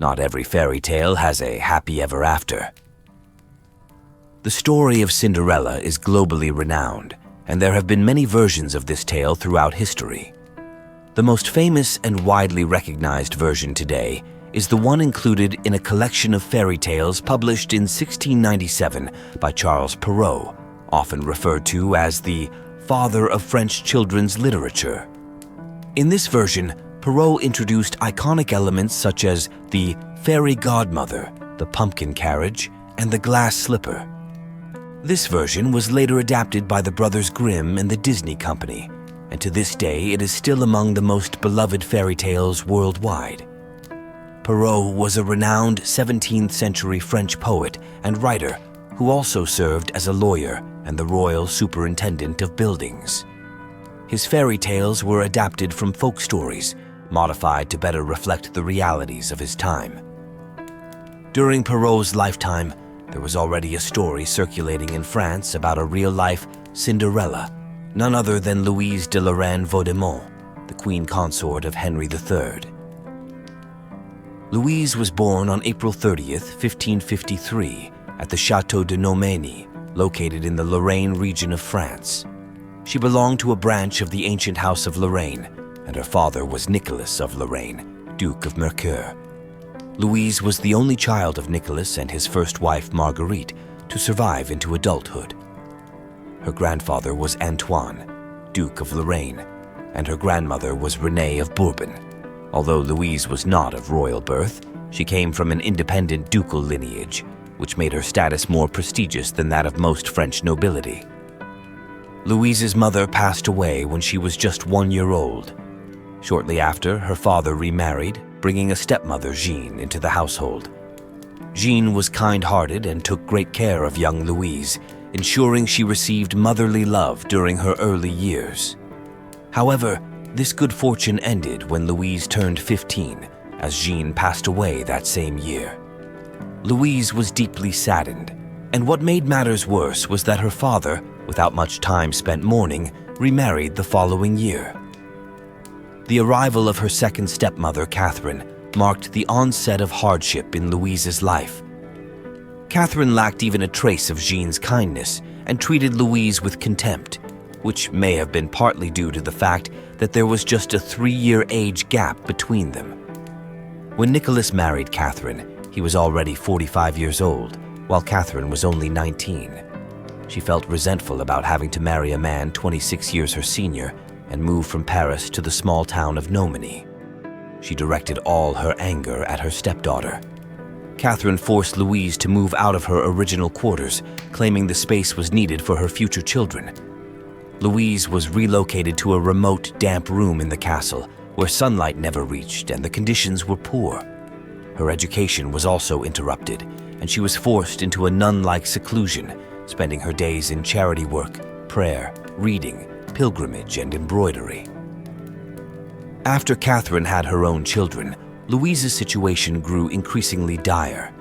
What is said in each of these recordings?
Not every fairy tale has a happy ever after. The story of Cinderella is globally renowned, and there have been many versions of this tale throughout history. The most famous and widely recognized version today is the one included in a collection of fairy tales published in 1697 by Charles Perrault, often referred to as the father of French children's literature. In this version, Perrault introduced iconic elements such as the fairy godmother, the pumpkin carriage, and the glass slipper. This version was later adapted by the Brothers Grimm and the Disney Company, and to this day it is still among the most beloved fairy tales worldwide. Perrault was a renowned 17th century French poet and writer who also served as a lawyer and the royal superintendent of buildings. His fairy tales were adapted from folk stories, modified to better reflect the realities of his time. During Perrault's lifetime, there was already a story circulating in France about a real-life Cinderella, none other than Louise de Lorraine, the queen consort of Henry III. Louise was born on April 30th, 1553, at the Château de Noblewoman, located in the Lorraine region of France. She belonged to a branch of the ancient House of Lorraine, and her father was Nicholas of Lorraine, Duke of Mercœur. Louise was the only child of Nicholas and his first wife, Marguerite, to survive into adulthood. Her grandfather was Antoine, Duke of Lorraine, and her grandmother was Renée of Bourbon. Although Louise was not of royal birth, she came from an independent ducal lineage, which made her status more prestigious than that of most French nobility. Louise's mother passed away when she was just 1 year old. Shortly after, her father remarried, bringing a stepmother, Jeanne, into the household. Jeanne was kind-hearted and took great care of young Louise, ensuring she received motherly love during her early years. However, this good fortune ended when Louise turned 15, as Jeanne passed away that same year. Louise was deeply saddened, and what made matters worse was that her father, without much time spent mourning, remarried the following year. The arrival of her second stepmother, Catherine, marked the onset of hardship in Louise's life. Catherine lacked even a trace of Jeanne's kindness and treated Louise with contempt, which may have been partly due to the fact that there was just a 3-year age gap between them. When Nicholas married Catherine, he was already 45 years old, while Catherine was only 19. She felt resentful about having to marry a man 26 years her senior and move from Paris to the small town of Nomeny. She directed all her anger at her stepdaughter. Catherine forced Louise to move out of her original quarters, claiming the space was needed for her future children. Louise was relocated to a remote, damp room in the castle, where sunlight never reached and the conditions were poor. Her education was also interrupted, and she was forced into a nun-like seclusion, spending her days in charity work, prayer, reading, pilgrimage, and embroidery. After Catherine had her own children, Louise's situation grew increasingly dire.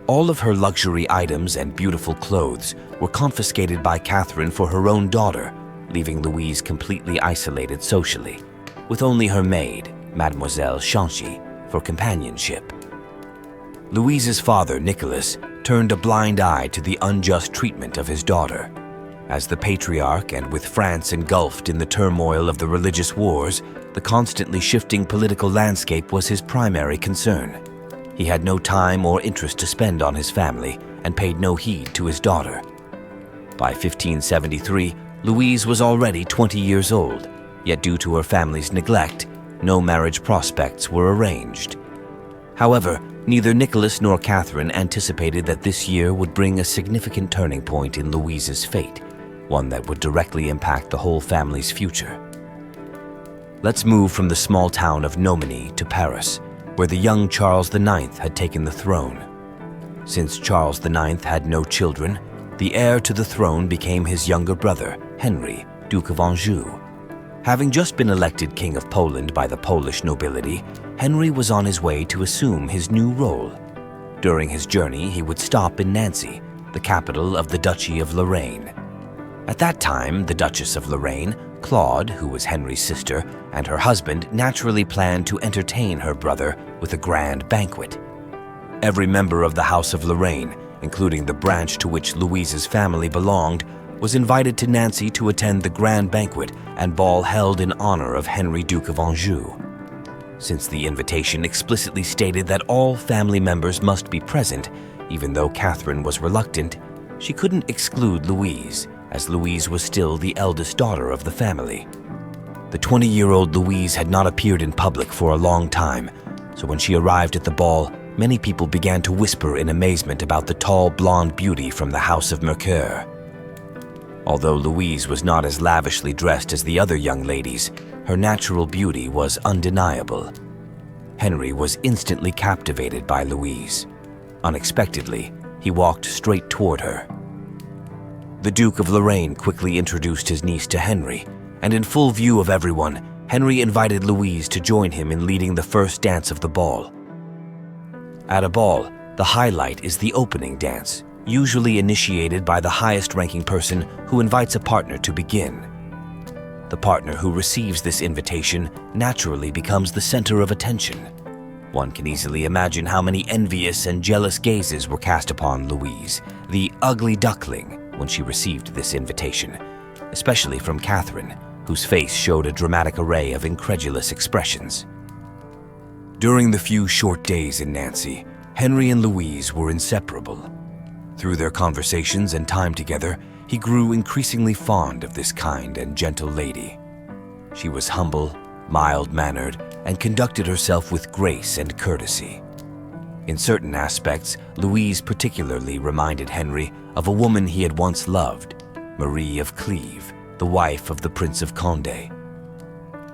All of her luxury items and beautiful clothes were confiscated by Catherine for her own daughter, leaving Louise completely isolated socially, with only her maid, Mademoiselle Chanchy, for companionship. Louise's father, Nicholas, turned a blind eye to the unjust treatment of his daughter. As the patriarch, and with France engulfed in the turmoil of the religious wars, the constantly shifting political landscape was his primary concern. He had no time or interest to spend on his family and paid no heed to his daughter. By 1573, Louise was already 20 years old, yet due to her family's neglect, no marriage prospects were arranged. However, neither Nicholas nor Catherine anticipated that this year would bring a significant turning point in Louise's fate, one that would directly impact the whole family's future. Let's move from the small town of Nomeny to Paris, where the young Charles IX had taken the throne. Since Charles IX had no children, the heir to the throne became his younger brother, Henry, Duke of Anjou. Having just been elected King of Poland by the Polish nobility, Henry was on his way to assume his new role. During his journey, he would stop in Nancy, the capital of the Duchy of Lorraine. At that time, the Duchess of Lorraine, Claude, who was Henry's sister, and her husband naturally planned to entertain her brother with a grand banquet, Every member of the House of Lorraine, including the branch to which Louise's family belonged, was invited to Nancy to attend the grand banquet and ball held in honor of Henry, Duke of Anjou. Since the invitation explicitly stated that all family members must be present, even though Catherine was reluctant, she couldn't exclude Louise, as Louise was still the eldest daughter of the family. The 20-year-old Louise had not appeared in public for a long time, so when she arrived at the ball, many people began to whisper in amazement about the tall blonde beauty from the House of Mercœur. Although Louise was not as lavishly dressed as the other young ladies, her natural beauty was undeniable. Henry was instantly captivated by Louise. Unexpectedly, he walked straight toward her. The Duke of Lorraine quickly introduced his niece to Henry, and in full view of everyone, Henry invited Louise to join him in leading the first dance of the ball. At a ball, the highlight is the opening dance, usually initiated by the highest-ranking person who invites a partner to begin. The partner who receives this invitation naturally becomes the center of attention. One can easily imagine how many envious and jealous gazes were cast upon Louise, the ugly duckling, when she received this invitation, especially from Catherine, whose face showed a dramatic array of incredulous expressions. During the few short days in Nancy, Henry and Louise were inseparable. Through their conversations and time together, he grew increasingly fond of this kind and gentle lady. She was humble, mild-mannered, and conducted herself with grace and courtesy. In certain aspects, Louise particularly reminded Henry of a woman he had once loved, Marie of Cleves, the wife of the Prince of Condé.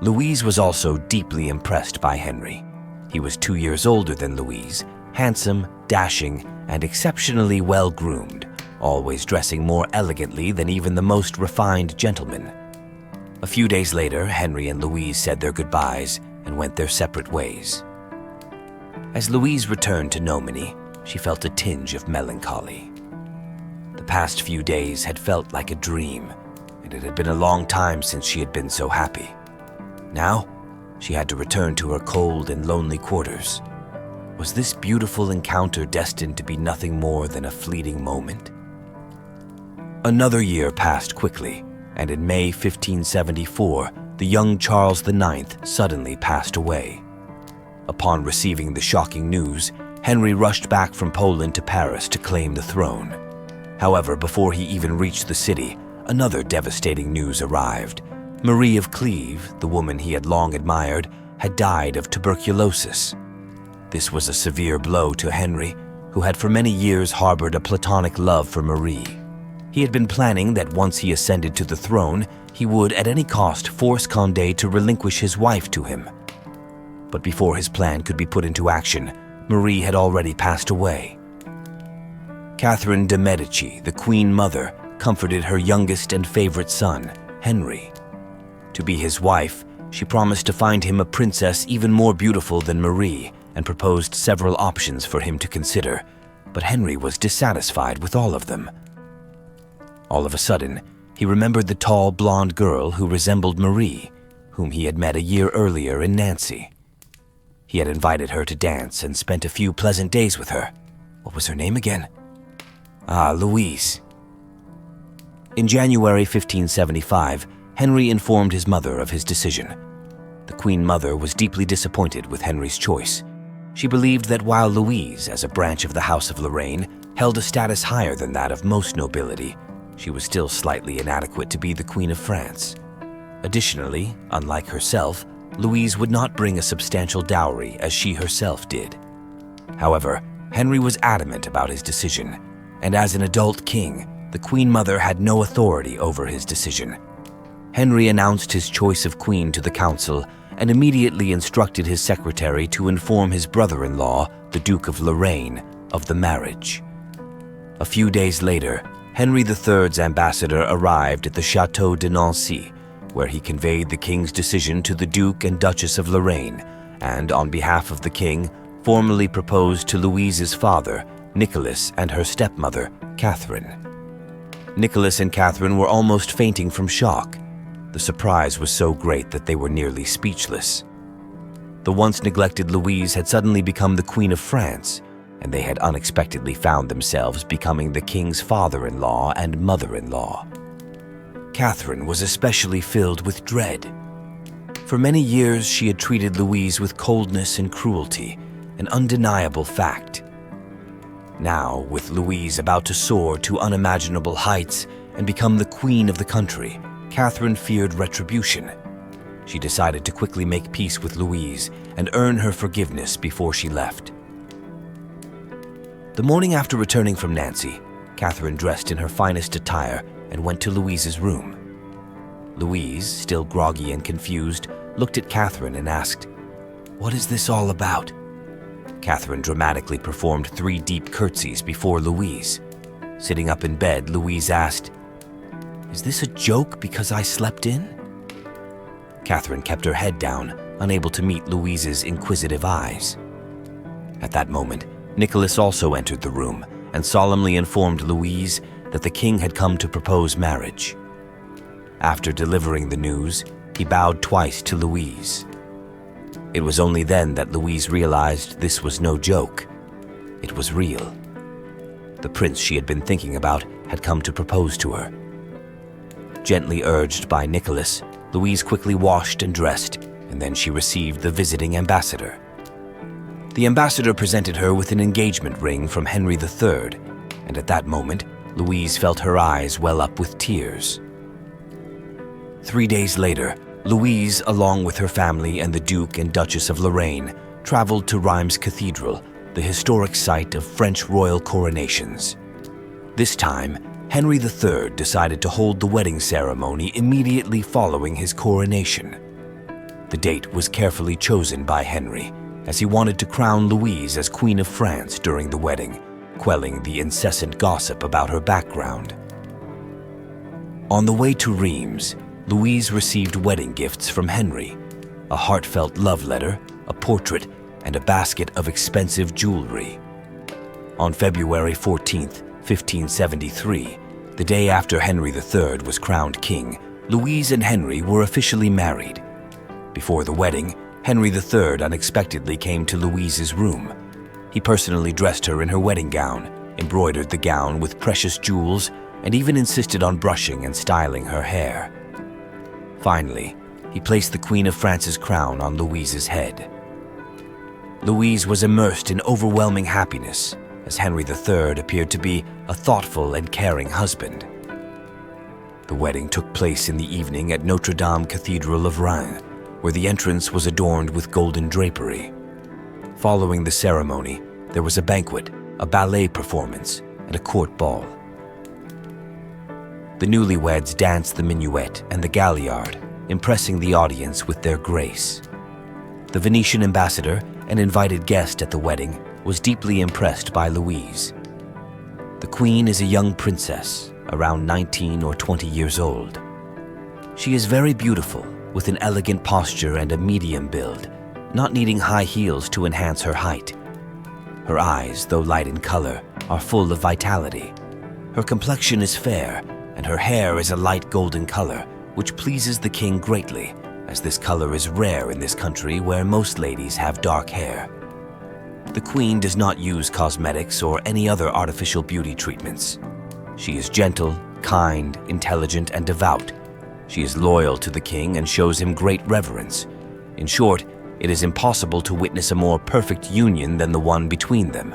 Louise was also deeply impressed by Henry. He was 2 years older than Louise, handsome, dashing, and exceptionally well-groomed, always dressing more elegantly than even the most refined gentleman. A few days later, Henry and Louise said their goodbyes and went their separate ways. As Louise returned to Nomini, she felt a tinge of melancholy. The past few days had felt like a dream, and it had been a long time since she had been so happy. Now, she had to return to her cold and lonely quarters. Was this beautiful encounter destined to be nothing more than a fleeting moment? Another year passed quickly, and in May 1574, the young Charles IX suddenly passed away. Upon receiving the shocking news, Henry rushed back from Poland to Paris to claim the throne. However, before he even reached the city, another devastating news arrived. Marie of Cleves, the woman he had long admired, had died of tuberculosis. This was a severe blow to Henry, who had for many years harbored a platonic love for Marie. He had been planning that once he ascended to the throne, he would at any cost force Condé to relinquish his wife to him. But before his plan could be put into action, Marie had already passed away. Catherine de' Medici, the Queen Mother, comforted her youngest and favorite son, Henry. To be his wife, she promised to find him a princess even more beautiful than Marie and proposed several options for him to consider, but Henry was dissatisfied with all of them. All of a sudden, he remembered the tall blonde girl who resembled Marie, whom he had met a year earlier in Nancy. He had invited her to dance and spent a few pleasant days with her. What was her name again? Louise. In January 1575, Henry informed his mother of his decision. The Queen Mother was deeply disappointed with Henry's choice. She believed that while Louise, as a branch of the House of Lorraine, held a status higher than that of most nobility, she was still slightly inadequate to be the Queen of France. Additionally, unlike herself, Louise would not bring a substantial dowry as she herself did. However, Henry was adamant about his decision, and as an adult king, the Queen Mother had no authority over his decision. Henry announced his choice of queen to the council and immediately instructed his secretary to inform his brother-in-law, the Duke of Lorraine, of the marriage. A few days later, Henry III's ambassador arrived at the Château de Nancy, where he conveyed the king's decision to the Duke and Duchess of Lorraine, and on behalf of the king, formally proposed to Louise's father, Nicholas, and her stepmother, Catherine. Nicholas and Catherine were almost fainting from shock. The surprise was so great that they were nearly speechless. The once neglected Louise had suddenly become the Queen of France, and they had unexpectedly found themselves becoming the king's father-in-law and mother-in-law. Catherine was especially filled with dread. For many years, she had treated Louise with coldness and cruelty, an undeniable fact. Now, with Louise about to soar to unimaginable heights and become the queen of the country, Catherine feared retribution. She decided to quickly make peace with Louise and earn her forgiveness before she left. The morning after returning from Nancy, Catherine dressed in her finest attire and went to Louise's room. Louise, still groggy and confused, looked at Catherine and asked, "What is this all about?" Catherine dramatically performed 3 deep curtsies before Louise. Sitting up in bed, Louise asked, "Is this a joke because I slept in?" Catherine kept her head down, unable to meet Louise's inquisitive eyes. At that moment, Nicholas also entered the room and solemnly informed Louise that the king had come to propose marriage. After delivering the news, he bowed twice to Louise. It was only then that Louise realized this was no joke. It was real. The prince she had been thinking about had come to propose to her. Gently urged by Nicholas, Louise quickly washed and dressed, and then she received the visiting ambassador. The ambassador presented her with an engagement ring from Henry III, and at that moment, Louise felt her eyes well up with tears. 3 days later, Louise, along with her family and the Duke and Duchess of Lorraine, traveled to Reims Cathedral, the historic site of French royal coronations. This time, Henry III decided to hold the wedding ceremony immediately following his coronation. The date was carefully chosen by Henry, as he wanted to crown Louise as Queen of France during the wedding, quelling the incessant gossip about her background. On the way to Reims, Louise received wedding gifts from Henry, a heartfelt love letter, a portrait, and a basket of expensive jewelry. On February 14, 1573, the day after Henry III was crowned king, Louise and Henry were officially married. Before the wedding, Henry III unexpectedly came to Louise's room. He personally dressed her in her wedding gown, embroidered the gown with precious jewels, and even insisted on brushing and styling her hair. Finally, he placed the Queen of France's crown on Louise's head. Louise was immersed in overwhelming happiness, as Henry III appeared to be a thoughtful and caring husband. The wedding took place in the evening at Notre Dame Cathedral of Reims, where the entrance was adorned with golden drapery. Following the ceremony, there was a banquet, a ballet performance, and a court ball. The newlyweds danced the minuet and the galliard, impressing the audience with their grace. The Venetian ambassador, an invited guest at the wedding, was deeply impressed by Louise. The queen is a young princess, around 19 or 20 years old. She is very beautiful, with an elegant posture and a medium build, not needing high heels to enhance her height. Her eyes, though light in color, are full of vitality. Her complexion is fair, and her hair is a light golden color, which pleases the king greatly, as this color is rare in this country where most ladies have dark hair. The queen does not use cosmetics or any other artificial beauty treatments. She is gentle, kind, intelligent, and devout. She is loyal to the king and shows him great reverence. In short, it is impossible to witness a more perfect union than the one between them.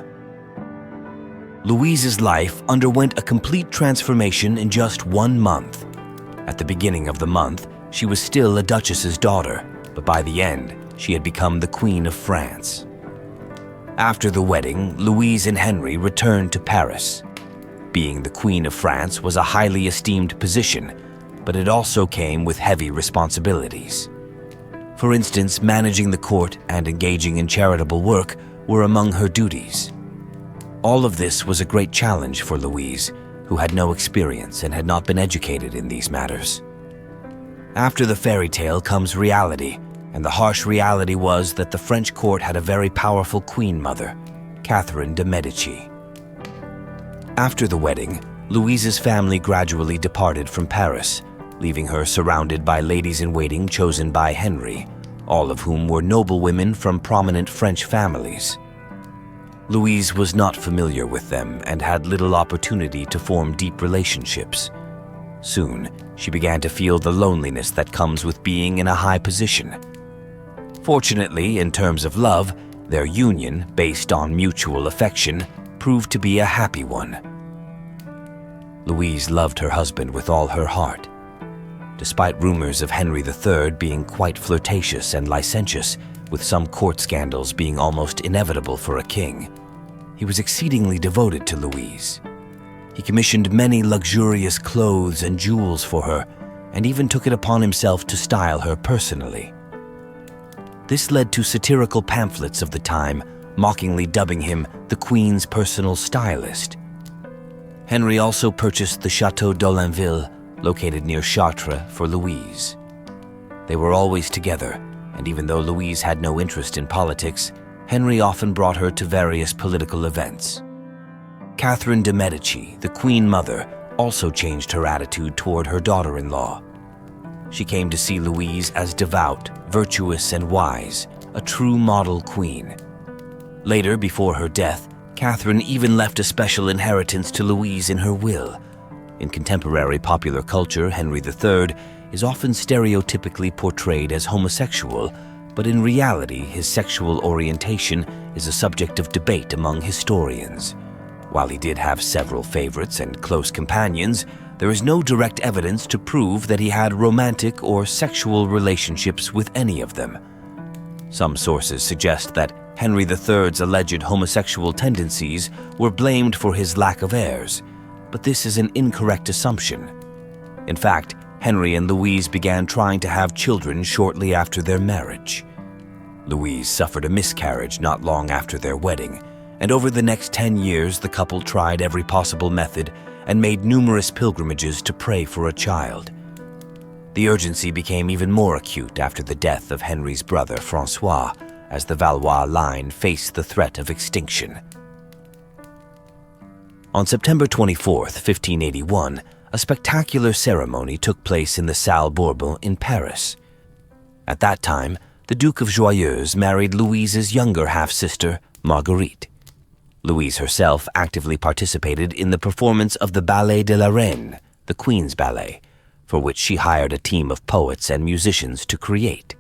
Louise's life underwent a complete transformation in just 1 month. At the beginning of the month, she was still a duchess's daughter, but by the end, she had become the Queen of France. After the wedding, Louise and Henry returned to Paris. Being the Queen of France was a highly esteemed position, but it also came with heavy responsibilities. For instance, managing the court and engaging in charitable work were among her duties. All of this was a great challenge for Louise, who had no experience and had not been educated in these matters. After the fairy tale comes reality, and the harsh reality was that the French court had a very powerful queen mother, Catherine de' Medici. After the wedding, Louise's family gradually departed from Paris, leaving her surrounded by ladies-in-waiting chosen by Henry, all of whom were noblewomen from prominent French families. Louise was not familiar with them and had little opportunity to form deep relationships. Soon, she began to feel the loneliness that comes with being in a high position. Fortunately, in terms of love, their union, based on mutual affection, proved to be a happy one. Louise loved her husband with all her heart. Despite rumors of Henry III being quite flirtatious and licentious, with some court scandals being almost inevitable for a king, he was exceedingly devoted to Louise. He commissioned many luxurious clothes and jewels for her, and even took it upon himself to style her personally. This led to satirical pamphlets of the time, mockingly dubbing him the Queen's personal stylist. Henry also purchased the Château d'Olinville, located near Chartres, for Louise. They were always together, and even though Louise had no interest in politics, Henry often brought her to various political events. Catherine de' Medici, the Queen Mother, also changed her attitude toward her daughter-in-law. She came to see Louise as devout, virtuous, and wise, a true model queen. Later, before her death, Catherine even left a special inheritance to Louise in her will. In contemporary popular culture, Henry III is often stereotypically portrayed as homosexual, but in reality, his sexual orientation is a subject of debate among historians. While he did have several favorites and close companions, there is no direct evidence to prove that he had romantic or sexual relationships with any of them. Some sources suggest that Henry III's alleged homosexual tendencies were blamed for his lack of heirs, but this is an incorrect assumption. In fact, Henry and Louise began trying to have children shortly after their marriage. Louise suffered a miscarriage not long after their wedding, and over the next 10 years the couple tried every possible method and made numerous pilgrimages to pray for a child. The urgency became even more acute after the death of Henry's brother François, as the Valois line faced the threat of extinction. On September 24, 1581, a spectacular ceremony took place in the Salle Bourbon in Paris. At that time, the Duke of Joyeuse married Louise's younger half-sister, Marguerite. Louise herself actively participated in the performance of the Ballet de la Reine, the Queen's Ballet, for which she hired a team of poets and musicians to create.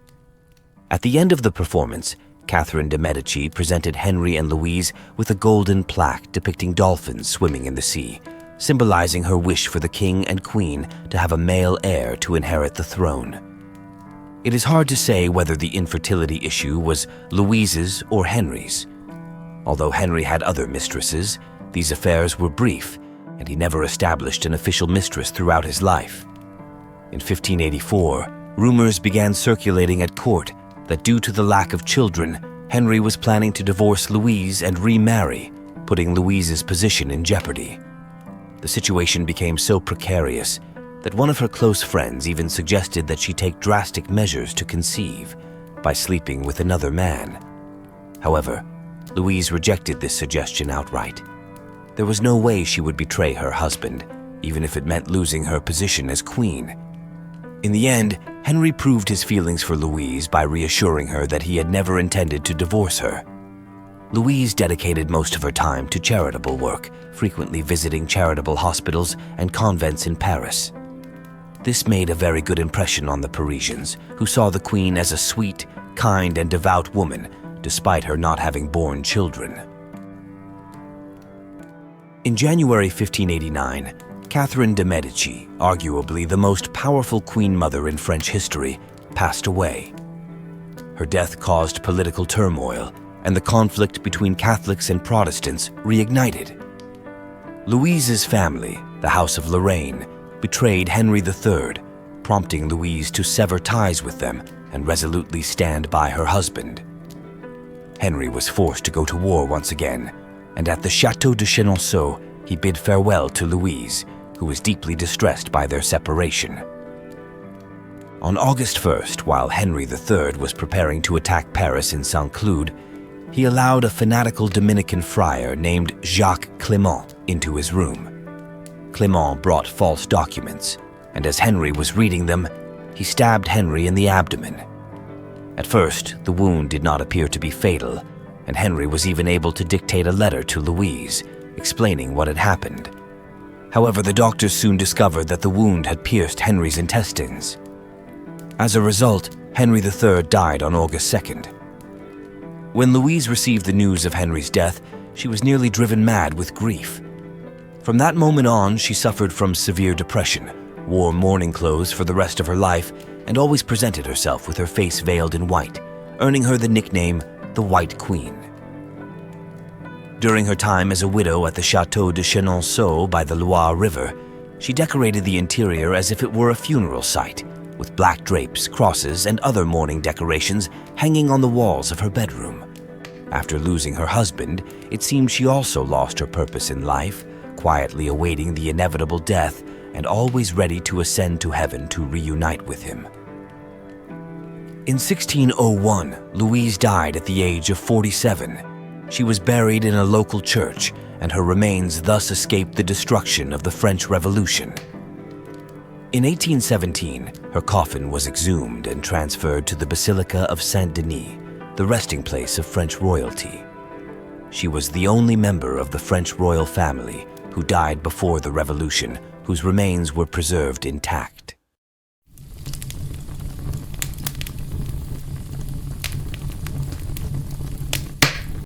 At the end of the performance, Catherine de' Medici presented Henry and Louise with a golden plaque depicting dolphins swimming in the sea, symbolizing her wish for the king and queen to have a male heir to inherit the throne. It is hard to say whether the infertility issue was Louise's or Henry's. Although Henry had other mistresses, these affairs were brief, and he never established an official mistress throughout his life. In 1584, rumors began circulating at court that due to the lack of children, Henry was planning to divorce Louise and remarry, putting Louise's position in jeopardy. The situation became so precarious that one of her close friends even suggested that she take drastic measures to conceive by sleeping with another man. However, Louise rejected this suggestion outright. There was no way she would betray her husband, even if it meant losing her position as queen. In the end, Henry proved his feelings for Louise by reassuring her that he had never intended to divorce her. Louise dedicated most of her time to charitable work, frequently visiting charitable hospitals and convents in Paris. This made a very good impression on the Parisians, who saw the Queen as a sweet, kind, and devout woman, despite her not having borne children. In January 1589, Catherine de' Medici, arguably the most powerful queen mother in French history, passed away. Her death caused political turmoil, and the conflict between Catholics and Protestants reignited. Louise's family, the House of Lorraine, betrayed Henry III, prompting Louise to sever ties with them and resolutely stand by her husband. Henry was forced to go to war once again, and at the Château de Chenonceau, he bid farewell to Louise, who was deeply distressed by their separation. On August 1st, while Henry III was preparing to attack Paris in Saint-Cloud, he allowed a fanatical Dominican friar named Jacques Clément into his room. Clément brought false documents, and as Henry was reading them, he stabbed Henry in the abdomen. At first, the wound did not appear to be fatal, and Henry was even able to dictate a letter to Louise, explaining what had happened. However, the doctors soon discovered that the wound had pierced Henry's intestines. As a result, Henry III died on August 2nd. When Louise received the news of Henry's death, she was nearly driven mad with grief. From that moment on, she suffered from severe depression, wore mourning clothes for the rest of her life, and always presented herself with her face veiled in white, earning her the nickname the White Queen. During her time as a widow at the Château de Chenonceau by the Loire River, she decorated the interior as if it were a funeral site, with black drapes, crosses, and other mourning decorations hanging on the walls of her bedroom. After losing her husband, it seemed she also lost her purpose in life, quietly awaiting the inevitable death and always ready to ascend to heaven to reunite with him. In 1601, Louise died at the age of 47. She was buried in a local church, and her remains thus escaped the destruction of the French Revolution. In 1817, her coffin was exhumed and transferred to the Basilica of Saint-Denis, the resting place of French royalty. She was the only member of the French royal family who died before the Revolution, whose remains were preserved intact.